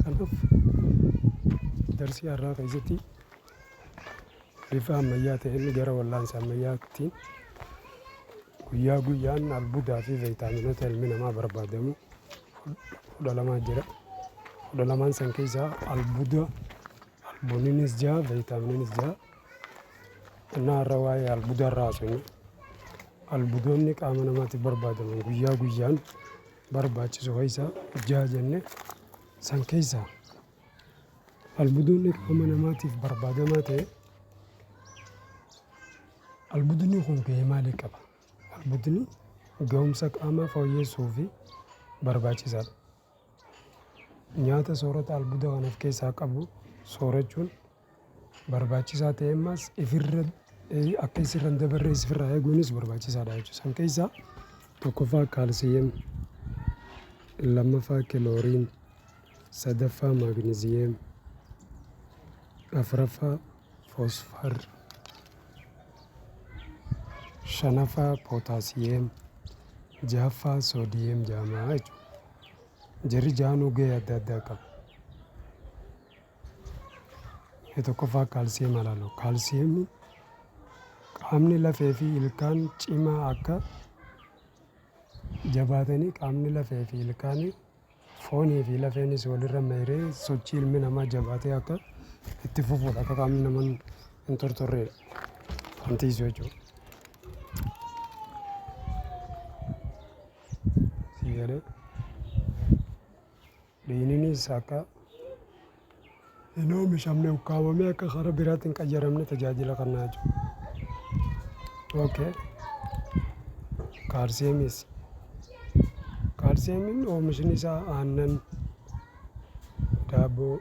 Kanaaf darsii har'aa keessatti bifa ammayyaa ta'een gara wal'aansa ammayyaattiin guyyaa guyyaan albuudaa fi viitaaminoota ilmi namaa barbaadamu 12 jira. 12 san keessaa albuuda, albuuninis jira, viitaaminiinis jira. Innaa har'a waa'ee albuudaa irraa haasofna. Albuudonni qaama namaatiif barbaadaman guyyaa guyyaan barbaachisu keessaa 6 jennee san keessaa albuudonni qaama namaatiif barbaadamaa ta'e albuudni kun gahee maalii qaba? Albuudni gahumsa qaamaa fooyyessuu fi barbaachisaadha. Nyaata soorata albuuda kan of keessaa qabu soorachuun barbaachisaa ta'e ammas akka isirra hin dabarre ofirraa eeguunis barbaachisaadha jechuudha. San keessaa tokkoffaa kaalsiyeem, lammaffaa kilooriin, sadaffaa maagneziyeem, afuraffaa foosfar, shanaffaa pootaasiyeem, jahaffaa soodiyeem jedhama jechuudha. Jarri jahanuu gahee adda addaa qaba. Tokkoffaa kaalsiyeem ilaallu. Kaalsiyeemni qaamni lafee fi ilkaan cimaa akka jabaatanii qaamni lafee fi ilkaan foonii fi lafeenis walirra mayree sochii ilmi namaa jabaatee akka itti fufuudha. Akka qaamni namaa hin tortorreedha. Wantiisu jechuudha. Dhiignis akka hin oomishamne ukkaamamee akka karaa biraatti hin qayyaramne tajaajila kennaa jechuudha. Kaalsiyeemiin oomishni isaa aannan, daabboo,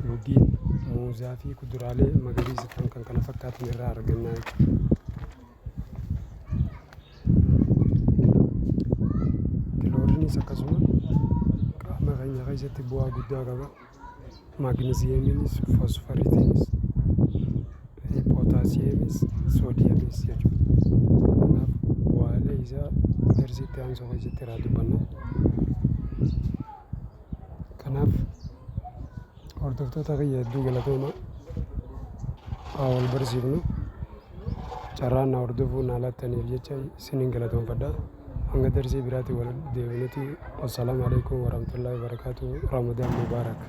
nuugii, muuzaa fi kuduraalee magariisa kan kana fakkaatan irraa argannaa jechuudha. Kilooriinis akkasuma qaama keenya keessatti bu'aa guddaa qaba. Maagneziyeemiinis, foosfariitiinis, pootaasiyeemis, soodiyeemis jechuudha. Kanaaf bu'aalee isaa darsiitti aansoo keessatti irraa dubbanna. Kanaaf hordoftoota kiyya hedduu galatooma haa wal barsiifnu. Carraan na hordofuu na laattaniif jecha isiniin galatoomfadha. Hanga darsii biraatti wal deebinutti. Wassalaamu alaikum warahmatullahi wabarakatuh. Ramadaan mubaarak.